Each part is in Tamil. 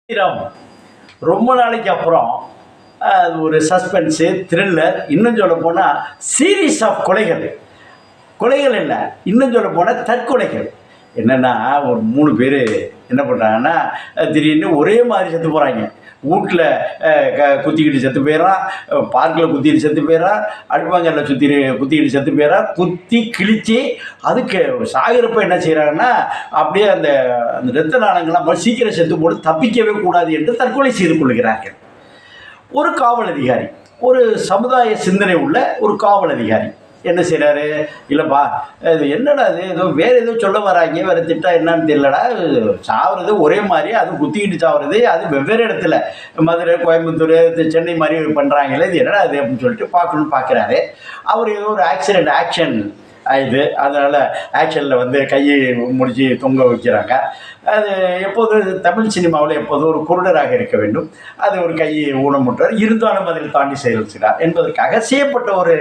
ஸ்ரீராம் ரொம்ப நாளைக்கு அப்புறம் அது ஒரு சஸ்பென்ஸு த்ரில்லர், இன்னும் சொல்ல போனால் சீரீஸ் ஆஃப் கொலைகள். கொலைகள் இல்லை, இன்னும் சொல்ல போனால் தற்கொலைகள். என்னென்னா, ஒரு 3 பேர் என்ன பண்ணுறாங்கன்னா, திடீர்னு ஒரே மாதிரி செத்து போகிறாங்க. வீட்டில் குத்திக்கிட்டு செத்து போயிடறான், பார்க்கில் குத்திட்டு செத்து போயிடறான், அடுப்பாங்கல்ல குத்திக்கிட்டு செத்து போயிடறான். குத்தி கிழித்து அதுக்கு சாகிறப்ப என்ன செய்கிறாங்கன்னா, அப்படியே அந்த அந்த இரத்த நாளங்கள்லாம் சீக்கிரம் செத்து போட்டு தப்பிக்கவே கூடாது என்று தற்கொலை செய்து கொள்கிறார்கள். ஒரு காவல் அதிகாரி, ஒரு சமுதாய சிந்தனை உள்ள ஒரு காவல் அதிகாரி என்ன செய்கிறாரு, இல்லைப்பா இது என்னடா இது, ஏதோ வேறு ஏதோ சொல்ல வராங்க, வேறு திட்டம் என்னன்னு தெரியலடா, சாவுறது ஒரே மாதிரி, அது குத்திக்கிட்டு சாவுறது அது வெவ்வேறு இடத்துல, மதுரை, கோயம்புத்தூர், சென்னை மாதிரி பண்ணுறாங்களே, இது என்னடா இது அப்படின்னு சொல்லிட்டு பார்க்கணுன்னு பார்க்குறாரு. அவர் ஏதோ ஒரு ஆக்ஷன் இது, அதனால் ஆக்ஷனில் வந்து கையை முடிச்சு தொங்க வைக்கிறாங்க. அது எப்போதும் தமிழ் சினிமாவில் எப்போதும் ஒரு குருடராக இருக்க வேண்டும், அது ஒரு கையை ஊனமுற்றார், இருந்தாலும் அதில் தாண்டி செயல்கிறார் என்பதற்காக செய்யப்பட்ட ஒரு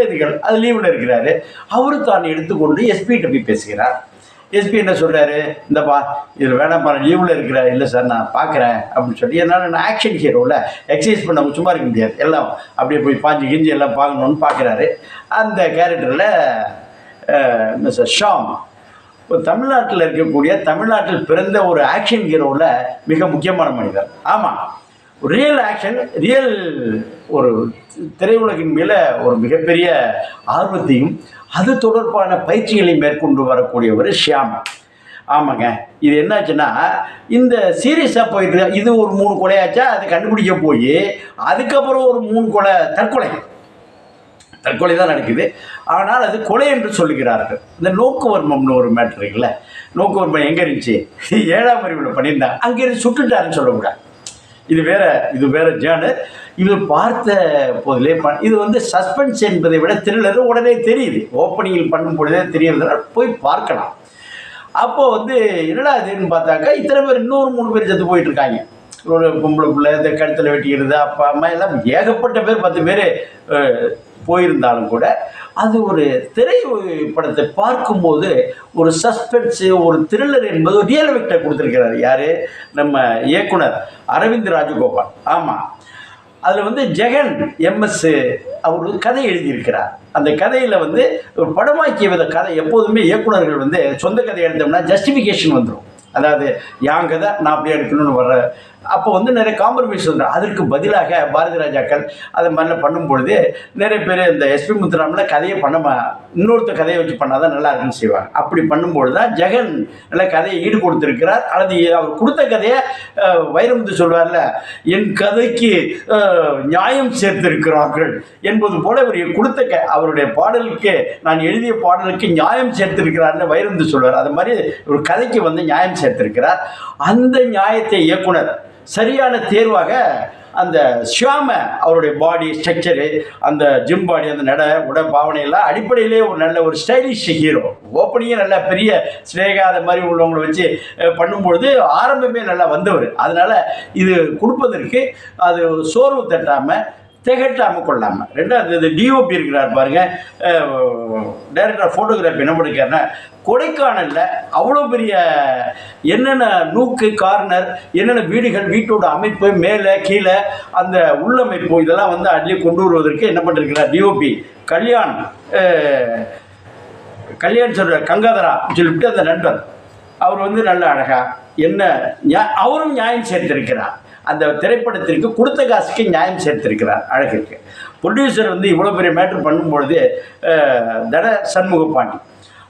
இதுகள். அது லீவில் இருக்கிறாரு. அவரு தான் எடுத்துக்கொண்டு எஸ்பிகிட்ட போய் பேசுகிறார். எஸ்பி என்ன சொல்கிறாரு, இந்தப்பா இதில் வேணாம்ப்பா, லீவில் இருக்கிறார். இல்லை சார் நான் பார்க்குறேன் அப்படின்னு சொல்லி, என்னால் நான் ஆக்ஷன் ஹீரோவில் எக்ஸசைஸ் பண்ண சும்மா இருக்க முடியாது, எல்லாம் அப்படியே போய் பாஞ்சு கிஞ்சி எல்லாம் பார்க்கணுன்னு பார்க்குறாரு. அந்த கேரக்டரில் மிஸ்டர் ஷாம், தமிழ்நாட்டில் இருக்கக்கூடிய, தமிழ்நாட்டில் பிறந்த ஒரு ஆக்ஷன் ஹீரோவில் மிக முக்கியமான மனிதர். ஆமாம், ரியல் ஆக்ஷன், ரியல் ஒரு திரையுலகின் மேலே ஒரு மிகப்பெரிய ஆர்வத்தையும் அது தொடர்பான பயிற்சிகளை மேற்கொண்டு வரக்கூடியவர் ஷியாம். ஆமாங்க, இது என்னாச்சுன்னா, இந்த சீரியஸாக போயிட்டு இது ஒரு 3 கொலையாச்சா, அதை கண்டுபிடிக்க போய் அதுக்கப்புறம் ஒரு 3 தற்கொலை தான் நடக்குது. ஆனால் அது கொலை என்று சொல்லுகிறார்கள். இந்த நோக்குவர்மம்னு ஒரு மேட்ரு இருக்குல்ல, நோக்குவர்மம் எங்கே இருந்துச்சு, 7ஆம் அறிவில் பண்ணியிருந்தாங்க, அங்கேருந்து சுட்டுட்டாருன்னு சொல்லக்கூடாது. இது வேற ஜேர்னர். இது பார்த்த போதிலே இது வந்து சஸ்பென்ஸ் என்பதை விட த்ரில்லர் உடனே தெரியுது. ஓப்பனிங்கில் பண்ணும் பொழுதே தெரியறதுனால போய் பார்க்கலாம். அப்போ வந்து என்னடா இதுன்னு பார்த்தாக்கா, இத்தனை பேர், இன்னொரு 3 பேர் செத்து போயிட்டு இருக்காங்க. ஒரு பொம்பளை பிள்ளை, இந்த கழுத்தில் வெட்டிக்கிறது, அப்பா அம்மா எல்லாம் ஏகப்பட்ட பேர், 10 பேர் போயிருந்தாலும் கூட அது ஒரு திரைப்படத்தை பார்க்கும்போது ஒரு சஸ்பென்ஸு, ஒரு த்ரில்லர் என்பது ஒரு ரியல் எஃபெக்டை கொடுத்துருக்கிறார். யார், நம்ம இயக்குனர் அரவிந்த் ராஜகோபால். ஆமாம், அதில் வந்து ஜெகன் எம்எஸ் அவர் கதை எழுதியிருக்கிறார். அந்த கதையில் வந்து ஒரு படமாக்கிய வித கதை. எப்போதுமே இயக்குனர்கள் வந்து சொந்த கதை எடுத்தோம்னா ஜஸ்டிஃபிகேஷன் வந்துடும். அதாவது என் கதை நான் அப்படியே எடுக்கணும்னு வர்ற, அப்போ வந்து நிறைய காம்ப்ரமைஸ் வந்துடும். அதற்கு பதிலாக பாரதி ராஜாக்கள் அதை மாதிரிலாம் பண்ணும்பொழுது நிறைய பேர் இந்த எஸ்பி முத்துராமில் கதையை இன்னொருத்த கதையை வச்சு பண்ணால் தான் நல்லா இருக்குன்னு செய்வாங்க. அப்படி பண்ணும்பொழுது தான் ஜெகன் நல்ல கதையை ஈடு கொடுத்துருக்கிறார். அல்லது அவர் கொடுத்த கதையை வைரமுத்து சொல்வார்ல, என் கதைக்கு நியாயம் சேர்த்திருக்கிறார்கள் என்பது போல இவர் கொடுத்த அவருடைய பாடலுக்கு, நான் எழுதிய பாடலுக்கு நியாயம் சேர்த்திருக்கிறார்னு வைரமுத்து சொல்வார். அது மாதிரி ஒரு கதைக்கு வந்து நியாயம் சேர்த்திருக்கிறார். அந்த நியாயத்தை இயக்குனர் சரியான தேர்வாக அந்த ஷியாம, அவருடைய பாடி ஸ்ட்ரக்சரு, அந்த ஜிம் பாடி, அந்த உட பாவனையெல்லாம் அடிப்படையிலே ஒரு நல்ல ஒரு ஸ்டைலிஷ் ஹீரோ. ஓப்பனிங்கே நல்லா பெரிய ஸ்னேகா அதை மாதிரி உள்ளவங்களை வச்சு பண்ணும்பொழுது ஆரம்பமே நல்லா வந்தவர். அதனால் இது கொடுப்பதற்கு அது சோர்வு தட்டாமல் திகட்டாமல் கொள்ளாமல். ரெண்டாவது, இது டிஓபி இருக்கிறார் பாருங்கள், டைரக்டர் ஆஃப் ஃபோட்டோகிராஃபி என்ன பண்ணிருக்காருன்னா, கொடைக்கானலில் அவ்வளோ பெரிய என்னென்ன நூக்கு, கார்னர், என்னென்ன வீடுகள், வீட்டோட அமைப்பு, மேலே கீழே அந்த உள்ளமைப்பு, இதெல்லாம் வந்து அள்ளி கொண்டு வருவதற்கு என்ன பண்ணிருக்கிறார் டிஓபி கல்யாண் சொல்கிற கங்காதரா சொல்லிவிட்டு அந்த நண்பர், அவர் வந்து நல்ல அழகாக அவரும் நியாயம் சேர்த்திருக்கிறார். அந்த திரைப்படத்திற்கு கொடுத்த காசுக்கு நியாயம் சேர்த்திருக்கிறார். அழகிற்கு ப்ரொடியூசர் வந்து இவ்வளோ பெரிய மேட்ரு பண்ணும்பொழுது தட சண்முகப்பாண்டி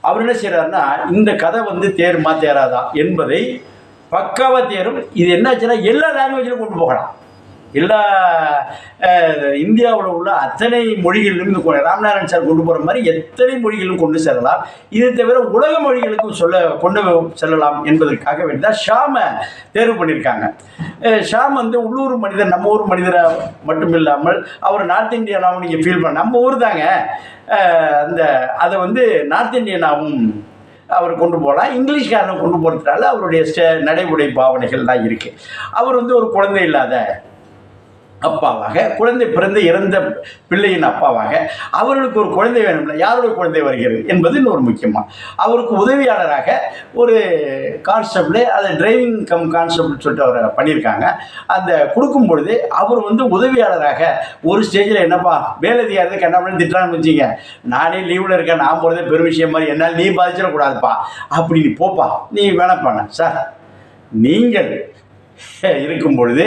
அவர் என்ன செய்கிறாருன்னா, இந்த கதை வந்து தேருமா தேராதா என்பதை பக்காவாக தேரும். இது என்னாச்சுன்னா எல்லா லாங்குவேஜிலும் கொண்டு போகலாம். எல்லா இந்தியாவில் உள்ள அத்தனை மொழிகளிலும் ராம்நாராயணன் சார் கொண்டு போகிற மாதிரி எத்தனை மொழிகளும் கொண்டு செல்லலாம். இது தவிர உலக மொழிகளுக்கும் கொண்டு செல்லலாம் என்பதற்காக வேண்டி தான் ஷாமை தேர்வு பண்ணியிருக்காங்க. ஷாம் வந்து உள்ளூர் மனிதர், நம்ம ஊர் மனிதரை மட்டும் இல்லாமல் அவர் நார்த் இந்தியனாகவும் நீங்கள் ஃபீல் பண்ண, நம்ம ஊர் தாங்க, அதை வந்து நார்த் இந்தியனாகவும் அவர் கொண்டு போகலாம். இங்கிலீஷ்காரனை கொண்டு போகிறதுனால அவருடைய நடை உடை பாவனைகள் தான் இருக்குது. அவர் வந்து ஒரு குழந்தை இல்லாத அப்பாவாக, குழந்தை பிறந்து இறந்த பிள்ளையின் அப்பாவாக அவர்களுக்கு ஒரு குழந்தை வேணும்ல, யாருடைய குழந்தை வருகிறது என்பது இன்னொரு முக்கியமாக. அவருக்கு உதவியாளராக ஒரு கான்ஸ்டபிள், அதை டிரைவிங் கம் கான்ஸ்டபிள் சொல்லிட்டு அவரை பண்ணியிருக்காங்க. அந்த கொடுக்கும் பொழுது அவர் வந்து உதவியாளராக ஒரு ஸ்டேஜில் என்னப்பா மேலதிகாரத்தை கண்ணாமன்னு திட்டான்னு வச்சுங்க, நானே லீவில் இருக்கேன், நான் போகிறதே பெரும் விஷயம் மாதிரி, என்னால் நீ பாதிச்சிடக்கூடாதுப்பா, அப்படி நீ போப்பா, நீ வேணப்பாண்ண சார். நீங்கள் இருக்கும் பொழுது,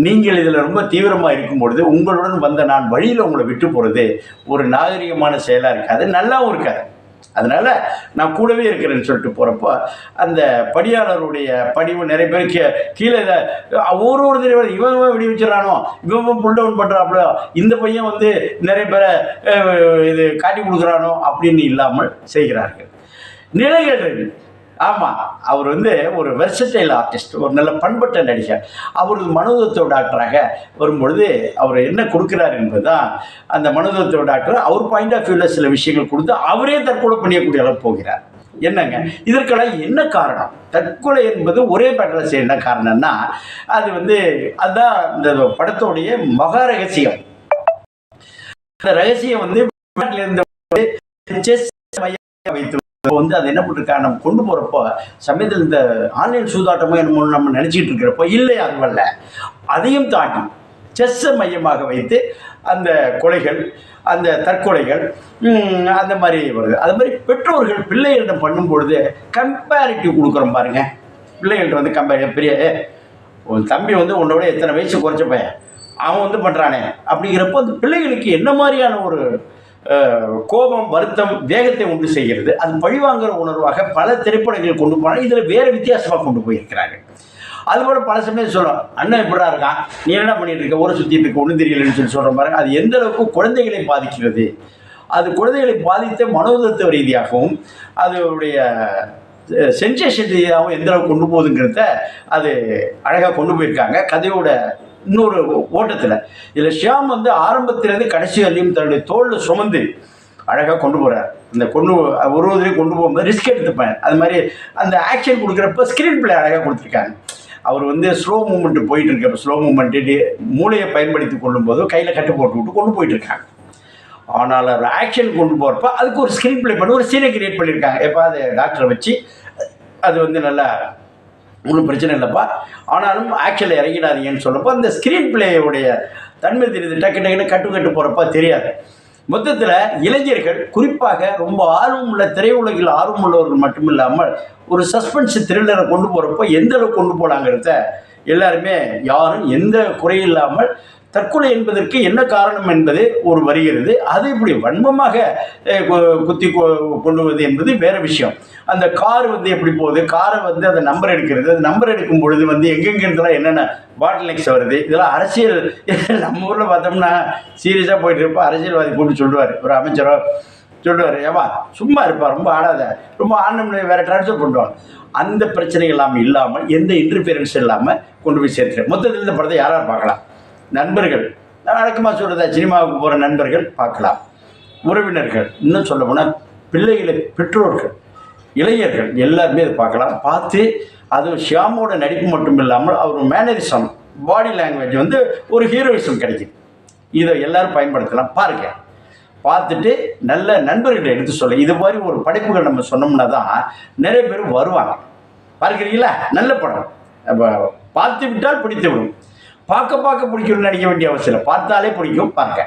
நீங்கள் இதில் ரொம்ப தீவிரமாக இருக்கும் பொழுது, உங்களுடன் வந்த நான் வழியில் உங்களை விட்டு போகிறது ஒரு நாகரிகமான செயலாக இருக்காது, நல்லாவும் இருக்காது. அதனால் நான் கூடவே இருக்கிறேன்னு சொல்லிட்டு போகிறப்போ அந்த படியாளருடைய படிவு நிறைய பேர் கீழே ஒரு தடவை இவன் விடி வச்சிடறானோ, இவன் புல் டவுன் பண்ணுறாப்புல, இந்த பையன் வந்து நிறைய பேரை இது காட்டி கொடுக்குறானோ அப்படின்னு இல்லாமல் செய்கிறார்கள். நிலைகள் ஆமாம், அவர் வந்து ஒரு வெர்சடைல் ஆர்டிஸ்ட், ஒரு நல்ல பண்பட்ட நடிகர். அவரது மனோதத்துவ டாக்டராக வரும்பொழுது அவர் என்ன கொடுக்குறார் என்பது தான் அந்த மனோதத்துவ டாக்டர் அவர் பாயிண்ட் ஆஃப் வியூவில் சில விஷயங்கள் கொடுத்து அவரே தற்கொலை பண்ணியக்கூடிய அளவு போகிறார். என்னங்க இதற்கெல்லாம் என்ன காரணம்? தற்கொலை என்பது ஒரே பேட்டில் செய்ய என்ன காரணம்னா, அது வந்து அதுதான் இந்த படத்தோடைய மகா ரகசியம். அந்த ரகசியம் வந்து செஸ் வைத்து வந்து அதை என்ன பண்ணிருக்கா, நம்ம கொண்டு போகிறப்போ சமயத்தில் இந்த ஆன்லைன் சூதாட்டமோ என்னமோ நம்ம நினச்சிக்கிட்டு இருக்கிறப்போ இல்லை, அதுவல்ல, அதையும் தாண்டி செஸ்ஸை மையமாக வைத்து அந்த கொலைகள், அந்த தற்கொலைகள் அந்த மாதிரி வருது. அது மாதிரி பெற்றோர்கள் பிள்ளைகளிடம் பண்ணும் பொழுது கம்பேரிட்டிவ் கொடுக்குறோம் பாருங்க. பிள்ளைகள்கிட்ட வந்து பெரிய உன் தம்பி வந்து உன்னோட எத்தனை வயசு குறைச்ச பையன், அவன் வந்து பண்ணுறானே அப்படிங்கிறப்போ அந்த பிள்ளைகளுக்கு என்ன மாதிரியான ஒரு கோபம், வருத்தம், வேகத்தை உண்டு செய்கிறது. அது பழிவாங்கிற உணர்வாக பல திரைப்படங்கள் கொண்டு போனால் இதில் வேறு வித்தியாசமாக கொண்டு போயிருக்கிறாங்க. அதுபோல் பல சமயம் சொல்லும், அண்ணன் இப்படிதான் இருக்கான், நீ என்ன பண்ணிட்டு இருக்க, ஊரை சுற்றிட்டு இருக்க, ஒன்றும் தெரியலன்னு சொல்லி சொல்கிற பாருங்க. அது எந்த அளவுக்கு குழந்தைகளை பாதிக்கிறது, அது குழந்தைகளை பாதித்த மனோதத்துவ ரீதியாகவும் அதனுடைய சென்சேஷன் ரீதியாகவும் எந்த அளவுக்கு கொண்டு போகுதுங்கிறத அது அழகாக கொண்டு போயிருக்காங்க கதையோட இன்னொரு ஓட்டத்தில். இதில் ஷியாம் வந்து ஆரம்பத்திலேருந்து கடைசி வரையும் தன்னுடைய தோளில் சுமந்து அழகாக கொண்டு போகிறார். இந்த ஒரு கொண்டு போகும்போது ரிஸ்க் எடுத்துப்பேன். அது மாதிரி அந்த ஆக்ஷன் கொடுக்குறப்ப ஸ்க்ரீன் பிளே அழகாக கொடுத்துருக்காங்க. அவர் வந்து ஸ்லோ மூமெண்ட்டு போயிட்டு இருக்கப்போ ஸ்லோ மூமெண்ட்டு மூளையை பயன்படுத்தி கொள்ளும்போது கையில் கட்டு போட்டு விட்டு கொண்டு போயிட்டு இருக்காங்க. ஆனால் அவர் ஆக்ஷன் கொண்டு போகிறப்ப அதுக்கு ஒரு ஸ்க்ரீன் பிளே பண்ணி ஒரு சீனை கிரியேட் பண்ணியிருக்காங்க. எப்போ அது டாக்டரை வச்சு அது வந்து நல்லா ஒன்றும் பிரச்சனை இல்லைப்பா, ஆனாலும் ஆக்ஷனில் இறங்கிடாதீங்கன்னு சொல்கிறப்போ அந்த ஸ்க்ரீன் பிளேயோடைய தன்மை தெரியுது. டக்கு கட்டு போகிறப்ப தெரியாது. மொத்தத்தில் இளைஞர்கள் குறிப்பாக ரொம்ப ஆர்வம் உள்ள திரையுலகில் ஆர்வம் உள்ளவர்கள் மட்டும் இல்லாமல் ஒரு சஸ்பென்ஸ் த்ரில்லரை கொண்டு போகிறப்போ எந்த அளவுக்கு கொண்டு போகலாங்கிறத எல்லாருமே யாரும் எந்த குறையில்லாமல் தற்கொலை என்பதற்கு என்ன காரணம் என்பது ஒரு வருகிறது. அது இப்படி வன்மமாக குத்தி கொள்ளுவது என்பது வேறு விஷயம். அந்த கார் வந்து எப்படி போகுது, காரை வந்து அந்த நம்பர் எடுக்கிறது, அந்த நம்பர் எடுக்கும் பொழுது வந்து எங்கெங்கிறதுலாம் என்னென்ன பாட்டில் நெக்ஸ் வருது, இதெல்லாம் அரசியல். நம்ம ஊரில் பார்த்தோம்னா சீரியஸாக போயிட்டு இருப்போம், அரசியல்வாதி கூப்பிட்டு சொல்லுவார், ஒரு அமைச்சரோ சொல்லுவார், ஏவா சும்மா இருப்பா, ரொம்ப ஆடாத, ரொம்ப ஆடணும்னு வேறு ட்ரான்ஸ்ஃபர் பண்ணுவாங்க. அந்த பிரச்சனை இல்லாமல் எந்த இன்டர்ஃபியரன்ஸ் இல்லாமல் கொண்டு போய் சேர்த்துறேன். மொத்தத்தில் இந்த படத்தை யாராவது பார்க்கலாம். நண்பர்கள், நான் அடக்கமாக சொல்கிறதா, சினிமாவுக்கு போகிற நண்பர்கள் பார்க்கலாம். உறவினர்கள், இன்னும் சொல்ல போனால் பிள்ளைகளை பெற்றோர்கள், இளைஞர்கள் எல்லாருமே அதை பார்க்கலாம். பார்த்து அதுவும் ஷியாமோட நடிப்பு மட்டும் இல்லாமல் அவர் மேனரிசம், பாடி லாங்குவேஜ் வந்து ஒரு ஹீரோயிசம் கிடைக்குது. இதை எல்லோரும் பயன்படுத்தலாம். பாருங்கள், பார்த்துட்டு நல்ல நண்பர்களை எடுத்து சொல்ல, இது மாதிரி ஒரு படைப்புகள் நம்ம சொன்னோம்னா தான் நிறைய பேர் வருவாங்க. பார்க்குறீங்களா, நல்ல படம். பார்த்து விட்டால் பிடித்து விடும். பார்க்க பிடிக்கணும்னு நினைக்க வேண்டிய அவசியம் இல்லை, பார்த்தாலே பிடிக்கும். பார்க்க